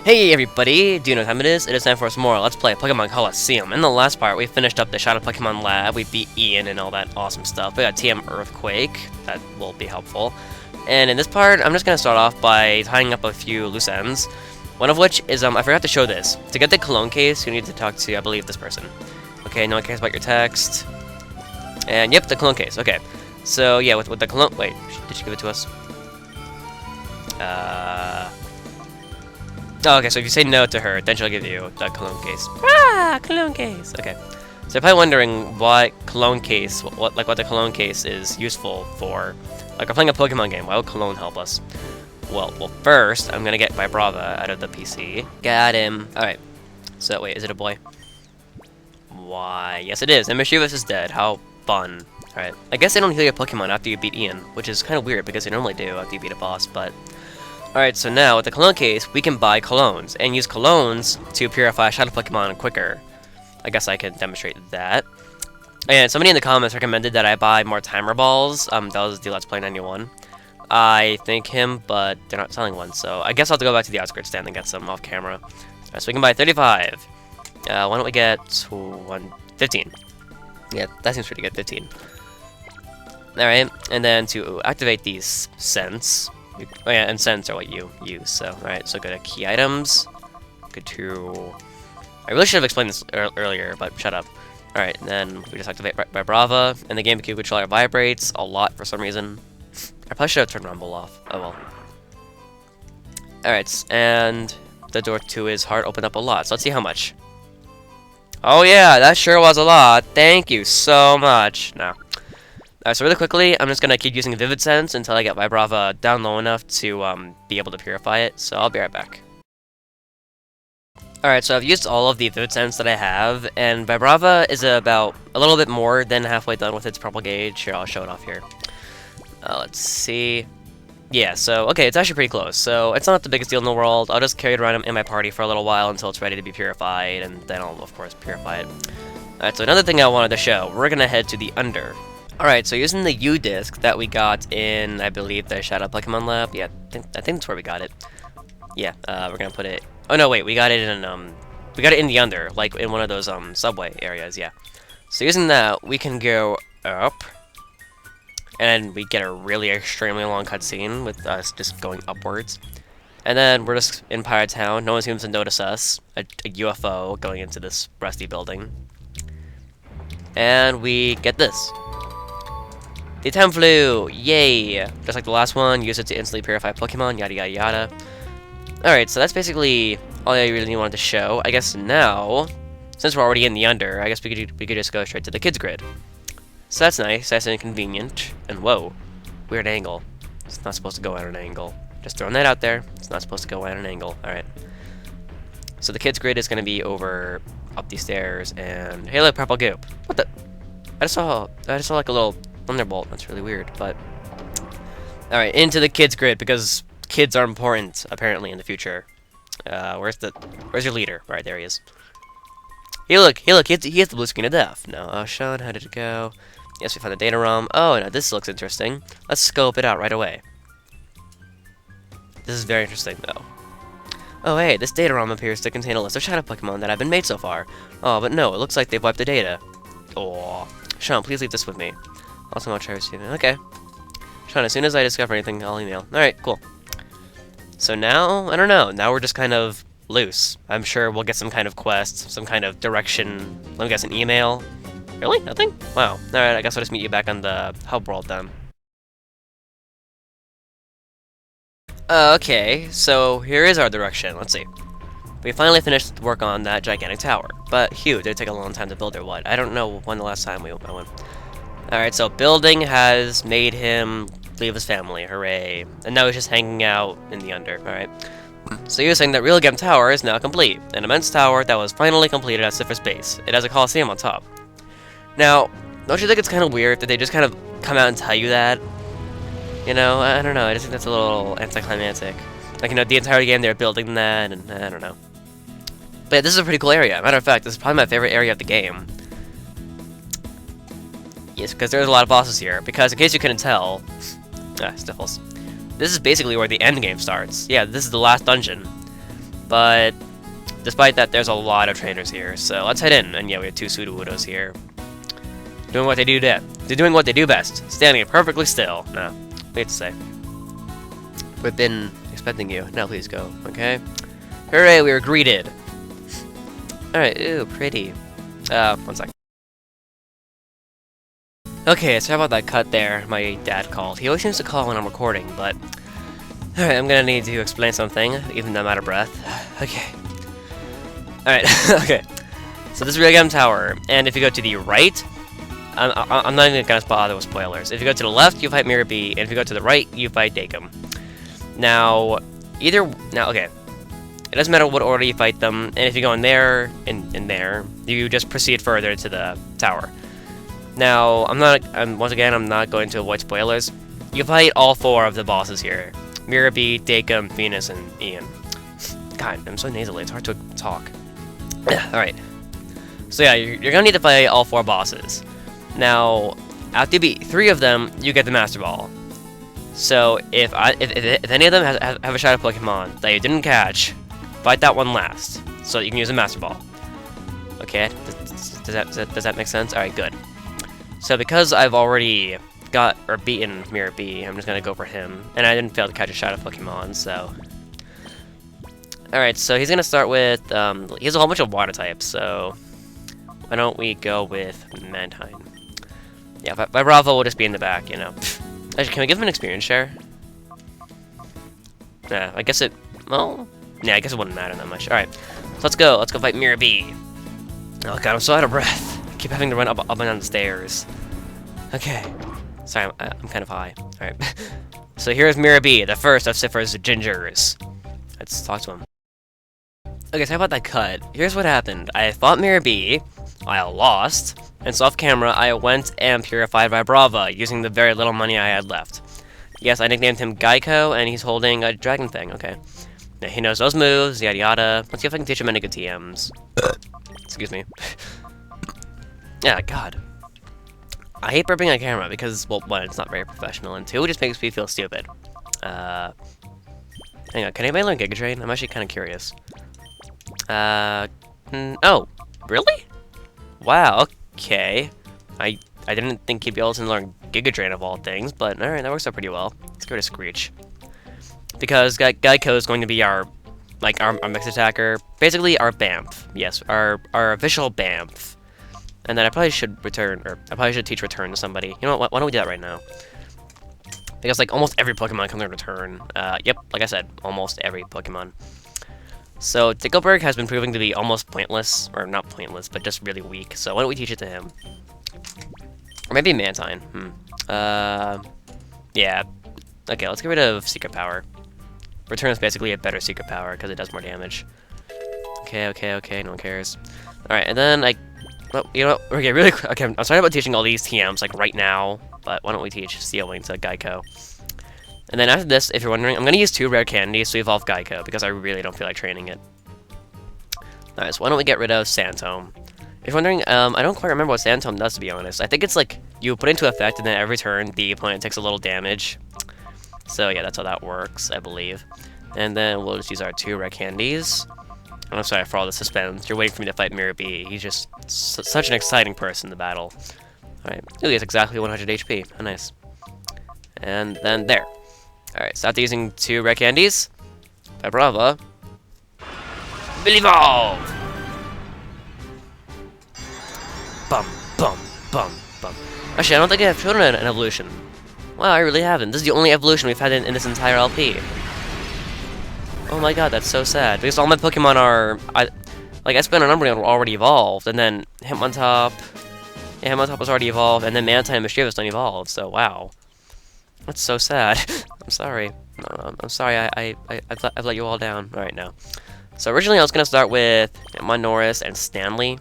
Hey everybody, do you know what time it is? It is time for some more Let's Play Pokemon Colosseum. In the last part, we finished up the Shadow Pokemon Lab, we beat Ian and all that awesome stuff. We got TM Earthquake, that will be helpful. And in this part, I'm just going to start off by tying up a few loose ends. One of which is, I forgot to show this. To get the Cologne Case, you need to talk to, I believe, this person. Okay, no one cares about your text. And yep, the Cologne Case, okay. So yeah, with the Cologne, wait, did she give it to us? Oh, okay, so if you say no to her, then she'll give you the Cologne Case. Ah, Cologne Case. Okay. So you're probably wondering what Cologne Case, what the Cologne Case is useful for. Like, we're playing a Pokemon game. Why would Cologne help us? Well, first, I'm gonna get my Brava out of the PC. Got him. All right. So wait, is it a boy? Why? Yes, it is. And Mischievous is dead. How fun. All right. I guess they don't heal your Pokemon after you beat Ian, which is kind of weird because they normally do after you beat a boss, but. Alright, so now with the Cologne Case, we can buy Colognes, and use Colognes to purify Shadow Pokemon quicker. I guess I can demonstrate that. And somebody in the comments recommended that I buy more Timer Balls. That was the Let's Play 91. I thank him, but they're not selling one, so I guess I'll have to go back to the outskirts stand and get some off camera. So we can buy 35. Why don't we get 15? Yeah, that seems pretty good, 15. Alright, and then to activate these scents. Oh yeah, and scents are what you use, so, alright, so go to key items, go to, I really should have explained this earlier, but shut up. Alright, and then we just activate by Brava, and the GameCube controller vibrates a lot for some reason. I probably should have turned Rumble off, oh well. Alright, and the door to his heart opened up a lot, so let's see how much. Oh yeah, that sure was a lot, thank you so much. No. Alright, so really quickly, I'm just going to keep using Vivid Sense until I get my Brava down low enough to be able to purify it, so I'll be right back. Alright, so I've used all of the Vivid Sense that I have, and Vibrava is about a little bit more than halfway done with its purple gauge. Here, I'll show it off here. Let's see. Yeah, so, okay, it's actually pretty close, so it's not the biggest deal in the world. I'll just carry it around in my party for a little while until it's ready to be purified, and then I'll, of course, purify it. Alright, so another thing I wanted to show, we're going to head to the Under. Alright, so using the U-Disc that we got in, I believe, the Shadow Pokemon Lab. Yeah, I think that's where we got it. Yeah, we're gonna put it... Oh, no, wait, we got it in the Under, like, in one of those, subway areas, yeah. So using that, we can go up, and we get a really extremely long cutscene with us just going upwards. And then we're just in Pirate Town, no one seems to notice us, a UFO going into this rusty building. And we get this. The Temflu! Yay! Just like the last one, use it to instantly purify Pokemon, yada yada yada. Alright, so that's basically all I really wanted to show. I guess now, since we're already in the Under, I guess we could just go straight to the Kids Grid. So that's nice and convenient. And whoa, weird angle. It's not supposed to go at an angle. Just throwing that out there. It's not supposed to go at an angle. Alright. So the Kids Grid is going to be over up these stairs, and hey look, purple goop. What the? I just saw like a little Thunderbolt. That's really weird, but alright, into the Kids Grid, because kids are important, apparently, in the future. Where's your leader? Right, there he is. Hey look, he has the blue screen of death. No, Sean, how did it go? Yes, we found the data ROM. Oh, now this looks interesting. Let's scope it out right away. This is very interesting, though. Oh, hey, this data ROM appears to contain a list of Shadow Pokemon that have been made so far. Oh, but no, it looks like they've wiped the data. Oh, Sean, please leave this with me. Also, I'll try receiving. Okay. Sean, as soon as I discover anything, I'll email. Alright, cool. So now, I don't know. Now we're just kind of loose. I'm sure we'll get some kind of quest, some kind of direction. Let me guess, an email? Really? Nothing? Wow. Alright, I guess I'll just meet you back on the hub world then. Okay, so here is our direction. Let's see. We finally finished work on that gigantic tower. But, did it take a long time to build or what? I don't know when the last time I went. Alright, so building has made him leave his family, hooray. And now he's just hanging out in the Under, alright. So you're saying that Real Game Tower is now complete. An immense tower that was finally completed at Cipher's base. It has a Colosseum on top. Now, don't you think it's kind of weird that they just kind of come out and tell you that? You know, I don't know, I just think that's a little anticlimactic. Like, you know, the entire game they're building that, and I don't know. But yeah, this is a pretty cool area. Matter of fact, this is probably my favorite area of the game. Yes, because there's a lot of bosses here. Because, in case you couldn't tell... Sniffles. This is basically where the end game starts. Yeah, this is the last dungeon. But despite that, there's a lot of trainers here, so let's head in. And yeah, we have 2 Sudowoodos here. Doing what they do best. They're doing what they do best. Standing perfectly still. No, we have to say. We've been expecting you. Now please go, okay? Hooray, we were greeted. Alright, ooh, pretty. 1 sec. Okay, sorry about that cut there. My dad called. He always seems to call when I'm recording, but... Alright, I'm gonna need to explain something, even though I'm out of breath. Okay. Alright, okay. So this is Real Game Tower, and if you go to the right... I'm not even gonna bother with spoilers. If you go to the left, you fight Mirror B, and if you go to the right, you fight Dakum. Now, okay. It doesn't matter what order you fight them, and if you go in there, there, you just proceed further to the tower. Now, once again, I'm not going to avoid spoilers. You fight all 4 of the bosses here. Mirror B, Dakum, Venus, and Ian. God, I'm so nasally, it's hard to talk. Alright. So yeah, you're gonna need to fight all 4 bosses. Now, after you beat 3 of them, you get the Master Ball. So, if any of them have a Shadow Pokemon that you didn't catch, fight that one last, so you can use a Master Ball. Okay, does that make sense? Alright, good. So because I've already beaten Mirror B, I'm just gonna go for him. And I didn't fail to catch a Shadow Pokemon, so... Alright, so he's gonna start with, he has a whole bunch of water types, so... Why don't we go with Mantine? Yeah, Vibrava will just be in the back, you know. Actually, can we give him an experience share? Nah, I guess it... Well... Yeah, I guess it wouldn't matter that much. Alright, so let's go fight Mirror B. Oh god, I'm so out of breath. I keep having to run up and down the stairs. Okay. Sorry, I'm kind of high. Alright. So here's Mirror B, the first of Sifra's Gingers. Let's talk to him. Okay, sorry about that cut. Here's what happened. I fought Mirror B, I lost, and so off camera, I went and purified Vibrava, using the very little money I had left. Yes, I nicknamed him Geico, and he's holding a dragon thing, okay. Now, he knows those moves, yada yada. Let's see if I can teach him any good TMs. Excuse me. Yeah, god. I hate burping on camera because, well, 1, it's not very professional, and 2, it just makes me feel stupid. Hang on, can anybody learn Giga Drain? I'm actually kind of curious. Oh, really? Wow, okay. I didn't think he'd be able to learn Giga Drain of all things, but alright, that works out pretty well. Let's go to Screech. Because Geico is going to be our mixed attacker. Basically, our BAMF. Yes, our official BAMF. And then I probably should teach Return to somebody. You know what, why don't we do that right now? Because, like, almost every Pokemon can learn Return. Yep, like I said, almost every Pokemon. So, Tickleberg has been proving to be almost pointless. Or not pointless, but just really weak. So, why don't we teach it to him? Or maybe Mantine. Yeah. Okay, let's get rid of Secret Power. Return is basically a better Secret Power, because it does more damage. Okay, no one cares. Alright, and then well, you know what? Okay, really quick. Okay, I'm sorry about teaching all these TMs, like, right now. But why don't we teach Steelwing to Geico? And then after this, if you're wondering, I'm going to use 2 rare candies to evolve Geico, because I really don't feel like training it. Alright, so why don't we get rid of Sandtome? If you're wondering, I don't quite remember what Sandtome does, to be honest. I think it's like, you put it into effect, and then every turn, the opponent takes a little damage. So yeah, that's how that works, I believe. And then we'll just use our 2 rare candies. I'm sorry for all the suspense. You're waiting for me to fight Mirror B. He's just such an exciting person in the battle. Alright, ooh, he has exactly 100 HP. Oh, nice. And then there. Alright, so after using 2 rare candies, Vibrava will evolve! Bum, bum, bum, bum. Actually, I don't think I've shown an evolution. Wow, I really haven't. This is the only evolution we've had in this entire LP. Oh my god, that's so sad. Because all my Pokemon are... Espeon and Umbreon were already evolved, and then Hitmontop... Yeah, Hitmontop was already evolved, and then Mantine and Mischievous don't evolve, so wow. That's so sad. I'm sorry. I'm sorry, I've let you all down. Alright, now. So originally I was going to start with Hitmonorus and Stanley,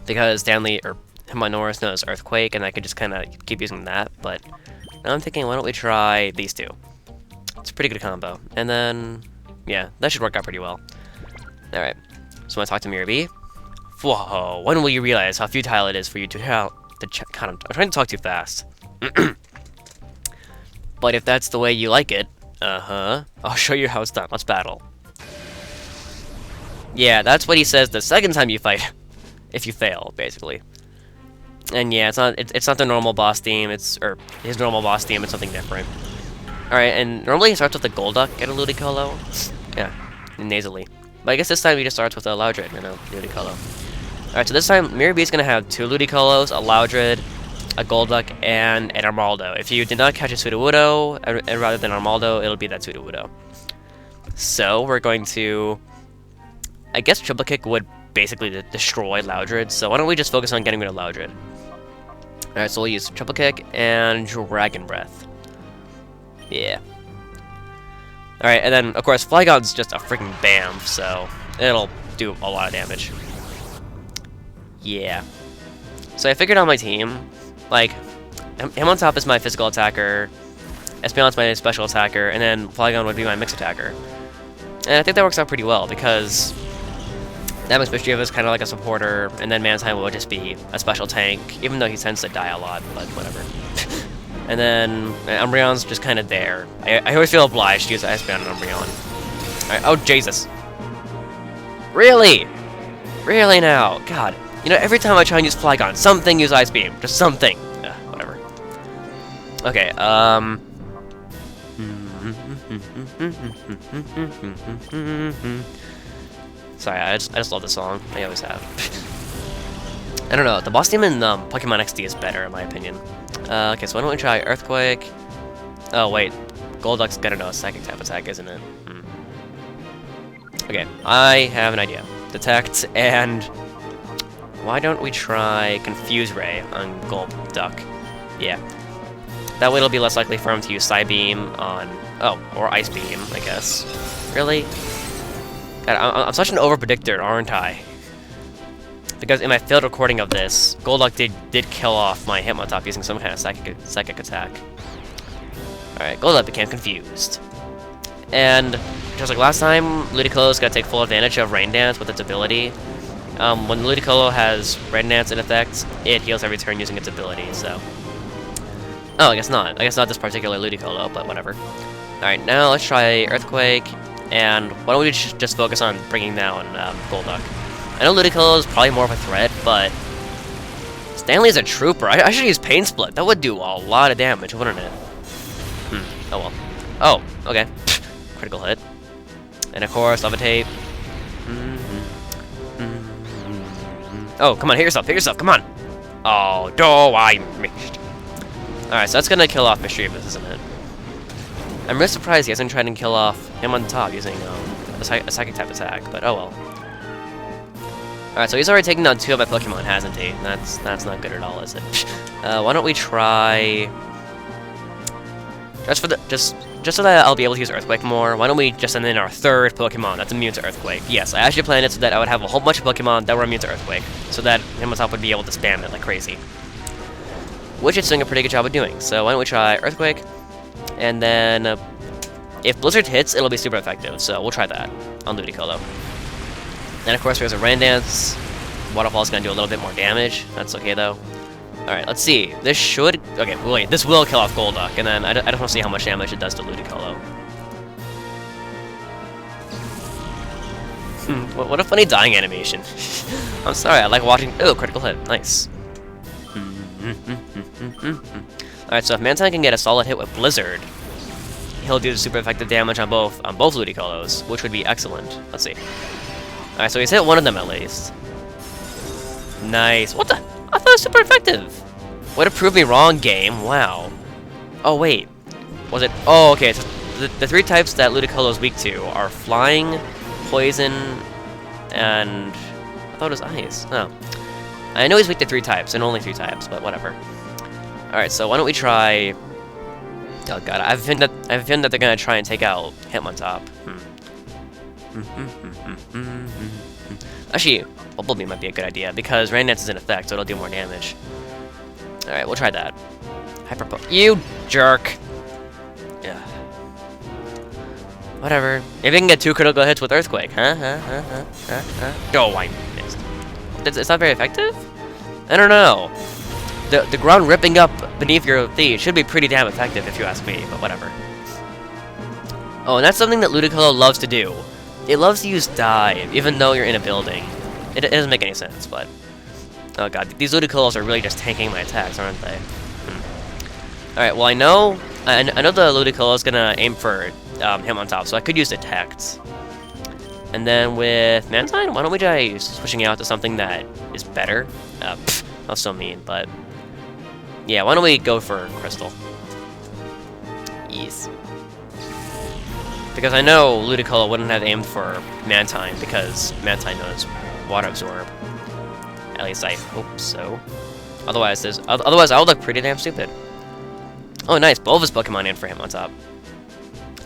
because Hitmonorus knows Earthquake, and I could just kind of keep using that, but now I'm thinking, why don't we try these 2? It's a pretty good combo. And then... yeah, that should work out pretty well. Alright, so when I talk to Mirror B, whoa, when will you realize how futile it is for you to God, I'm trying to talk too fast. But if that's the way you like it, I'll show you how it's done. Let's battle. Yeah, that's what he says the second time you fight, if you fail, basically. And yeah, it's not the normal boss theme. Or his normal boss theme. It's something different. All right, and normally he starts with a Golduck and a Ludicolo. Yeah, nasally. But I guess this time he just starts with a Loudred and a Ludicolo. All right, so this time Mirror B's gonna have 2 Ludicolos, a Loudred, a Golduck, and an Armaldo. If you did not catch a Sudowoodo, and rather than Armaldo, it'll be that Sudowoodo. So we're going to, I guess Triple Kick would basically destroy Loudred. So why don't we just focus on getting rid of Loudred? All right, so we'll use Triple Kick and Dragon Breath. Yeah. All right, and then of course Flygon's just a freaking Bamf, so it'll do a lot of damage. Yeah. So I figured out my team. Like, him on top is my physical attacker, Espeon's my special attacker, and then Flygon would be my mix attacker. And I think that works out pretty well, because that makes Mischievous kind of like a supporter, and then Mantine would just be a special tank, even though he tends to die a lot, but whatever. And then Umbreon's just kind of there. I always feel obliged to use Espeon and Umbreon. Alright, oh Jesus. Really? Really now? God. You know, every time I try and use Flygon, something use Ice Beam. Just something. Whatever. Okay, Sorry, I just love the song. I always have. I don't know, the boss team in Pokemon XD is better, in my opinion. Okay, so why don't we try Earthquake? Oh, wait. Golduck's gotta know a psychic type attack, isn't it? Okay, I have an idea. Detect, and why don't we try Confuse Ray on Golduck? Yeah. That way it'll be less likely for him to use Psybeam on... Oh, or Ice Beam, I guess. Really? God, I'm such an over-predictor, aren't I? Because in my failed recording of this, Golduck did kill off my Hitmontop using some kind of psychic attack. Alright, Golduck became confused. And just like last time, Ludicolo's gotta take full advantage of Rain Dance with its ability. When Ludicolo has Rain Dance in effect, it heals every turn using its ability, so... Oh, I guess not. I guess not this particular Ludicolo, but whatever. Alright, now let's try Earthquake, and why don't we just focus on bringing down Golduck. I know Ludicolo is probably more of a threat, but Stanley's a trooper. I should use Pain Split. That would do a lot of damage, wouldn't it? Oh well. Oh, okay. Critical hit. And of course, Levitate. Oh, come on, hit yourself, come on! Oh, I missed. Alright, so that's gonna kill off Mischievous, isn't it? I'm really surprised he hasn't tried to kill off him on top using a psychic type attack, but oh well. Alright, so he's already taken down 2 of my Pokemon, hasn't he? That's not good at all, is it? Why don't we try... Just so that I'll be able to use Earthquake more, why don't we just send in our 3rd Pokemon that's immune to Earthquake? Yes, I actually planned it so that I would have a whole bunch of Pokemon that were immune to Earthquake, so that Hitmontop would be able to spam it like crazy. Which it's doing a pretty good job of doing, so why don't we try Earthquake, and then if Blizzard hits, it'll be super effective, so we'll try that on Ludicolo. And of course there's a Rain Dance. Waterfall's gonna do a little bit more damage, that's okay though. Alright, let's see. This should... Okay, wait, this will kill off Golduck, and then I just want to see how much damage it does to Ludicolo. What a funny dying animation. I'm sorry, I like watching... Oh, critical hit. Nice. Alright, so if Mantine can get a solid hit with Blizzard, he'll do super effective damage on both Ludicolos, which would be excellent. Let's see. Alright, so he's hit one of them at least. Nice. What the... I thought it was super effective! Way to prove me wrong, game. Wow. Oh, wait. Was it... Oh, okay. So the 3 types that Ludicolo is weak to are Flying, Poison, and... I thought it was Ice. Oh. I know he's weak to 3 types, and only 3 types, but whatever. Alright, so why don't we try... Oh god, I have a feeling that they're gonna try and take out Hitmontop. Actually, Bubble Beam might be a good idea, because Rain Dance is in effect, so it'll do more damage. Alright, we'll try that. You jerk! Yeah. Whatever. Maybe I can get 2 critical hits with Earthquake, huh? Oh, I missed. It's not very effective? I don't know. The ground ripping up beneath your feet should be pretty damn effective, if you ask me, but whatever. Oh, and that's something that Ludicolo loves to do. it loves to use dive, even though you're in a building. It doesn't make any sense, but... Oh god, these Ludicolo are really just tanking my attacks, aren't they? Alright, well I know the Ludicolo is gonna aim for him on top, so I could use Detect. And then with Mantine, why don't we try switching out to something that is better? That's so mean, but... Yeah, why don't we go for Crystal? Yes. Because I know Ludicolo wouldn't have aimed for Mantine, because Mantine knows Water Absorb. At least I hope so. Otherwise I would look pretty damn stupid. Oh nice, both of his Pokemon aimed for him on top.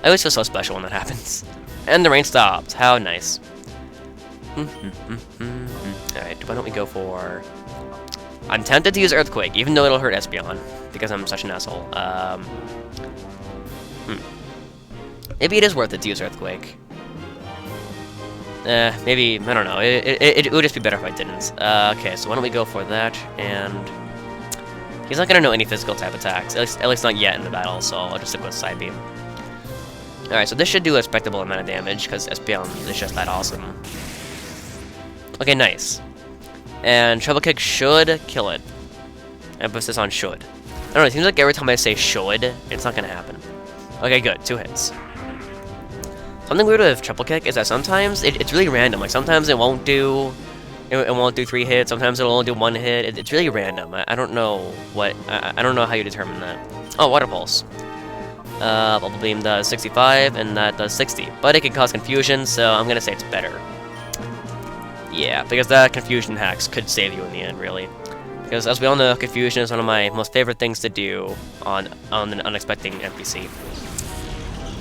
I always feel so special when that happens. And the rain stopped. How nice. Alright, why don't we go for... I'm tempted to use Earthquake, even though it'll hurt Espeon, because I'm such an asshole. Maybe it is worth it to use Earthquake. Maybe, I don't know. It would just be better if I didn't. Okay, so why don't we go for that, and... He's not gonna know any physical type attacks, at least not yet in the battle, so I'll just stick with Psybeam. Alright, so this should do a respectable amount of damage, because Espeon is just that awesome. Okay, nice. And Treble Kick should kill it. Emphasis on should. I don't know, it seems like every time I say should, it's not gonna happen. Okay, good, 2 hits. Something weird with Triple Kick is that sometimes it's really random. Like, sometimes it won't do 3 hits, sometimes it'll only do 1 hit. It's really random. I don't know what... I don't know how you determine that. Oh, Water Pulse. Bubble Beam does 65, and that does 60. But it can cause confusion, so I'm gonna say it's better. Yeah, because that confusion hacks could save you in the end, really. Because as we all know, confusion is one of my most favorite things to do on an unexpected NPC.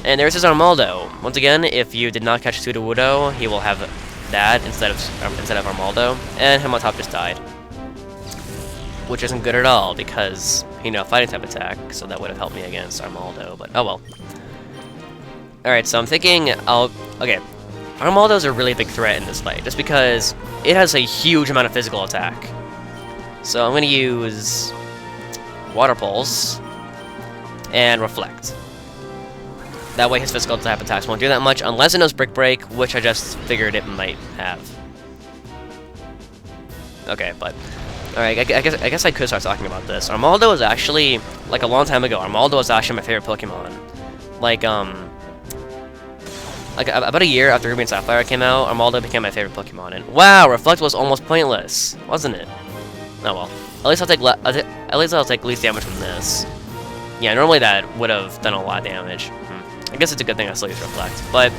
And there's his Armaldo. Once again, if you did not catch Sudowoodo, he will have that instead of Armaldo, and him on top just died. Which isn't good at all, because, you know, fighting type attack, so that would have helped me against Armaldo, but oh well. Alright, so I'm thinking okay, Armaldo's a really big threat in this fight, just because it has a huge amount of physical attack. So I'm gonna use Water Pulse and Reflect. That way his physical type attacks won't do that much, unless it knows Brick Break, which I just figured it might have. Okay, but... Alright, I guess I could start talking about this. Armaldo was actually, like a long time ago, Armaldo was actually my favorite Pokemon. Like about a year after Ruby and Sapphire came out, Armaldo became my favorite Pokemon, and wow, Reflect was almost pointless, wasn't it? Oh well. At least I'll take least damage from this. Yeah, normally that would have done a lot of damage. I guess it's a good thing I still use Reflect, but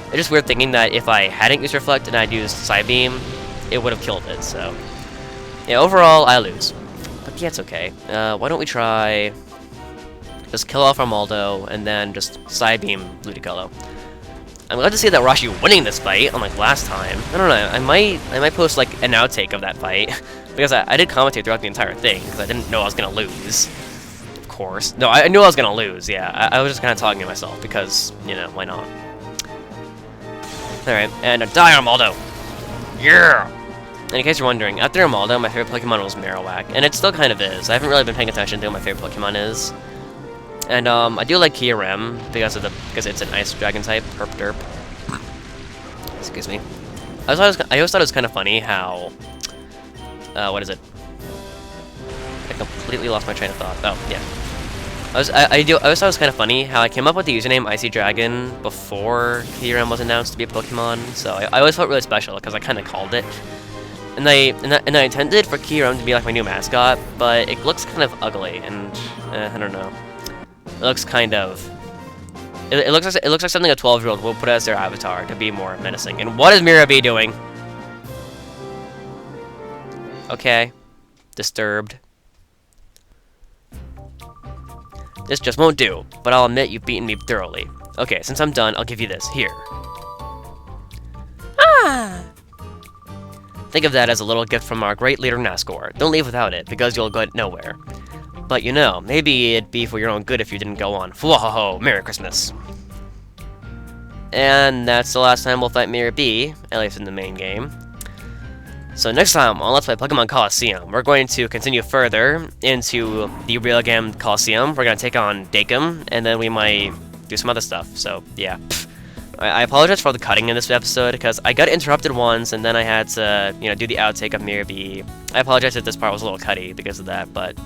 it's just weird thinking that if I hadn't used Reflect and I'd used Psybeam, it would have killed it, so... Yeah, overall, I lose. But yeah, it's okay. Why don't we try... Just kill off Armaldo, and then just Psybeam Ludicolo. I'm glad to see that we're actually winning this fight, unlike last time. I don't know, I might post, like, an outtake of that fight, because I did commentate throughout the entire thing, because I didn't know I was gonna lose. Course. No, I knew I was gonna lose, yeah. I was just kind of talking to myself, because, you know, why not? Alright, and die, Armaldo! Yeah! In case you're wondering, after Armaldo, my favorite Pokemon was Marowak, and it still kind of is. I haven't really been paying attention to what my favorite Pokemon is. And, I do like Kyurem, because it's an Ice Dragon type, herp derp. Excuse me. I always thought it was kind of funny how... what is it? I completely lost my train of thought. Oh, yeah. I always thought it was kind of funny how I came up with the username Icy Dragon before Kyurem was announced to be a Pokemon, so I always felt really special because I kind of called it. And I intended for Kyurem to be like my new mascot, but it looks kind of ugly, and I don't know. It looks kind of... It looks like something a 12-year-old will put as their avatar to be more menacing. And what is Mirabee doing? Okay. Disturbed. This just won't do, but I'll admit you've beaten me thoroughly. Okay, since I'm done, I'll give you this. Here. Ah! Think of that as a little gift from our great leader, Nascor. Don't leave without it, because you'll go nowhere. But you know, maybe it'd be for your own good if you didn't go on. Fwahoho! Merry Christmas! And that's the last time we'll fight Mirabee, at least in the main game. So next time on Let's Play Pokemon Colosseum, we're going to continue further into the real game Colosseum. We're going to take on Dakem, and then we might do some other stuff. So, yeah. I apologize for all the cutting in this episode, because I got interrupted once, and then I had to, do the outtake of Mirror B. I apologize if this part was a little cutty because of that, but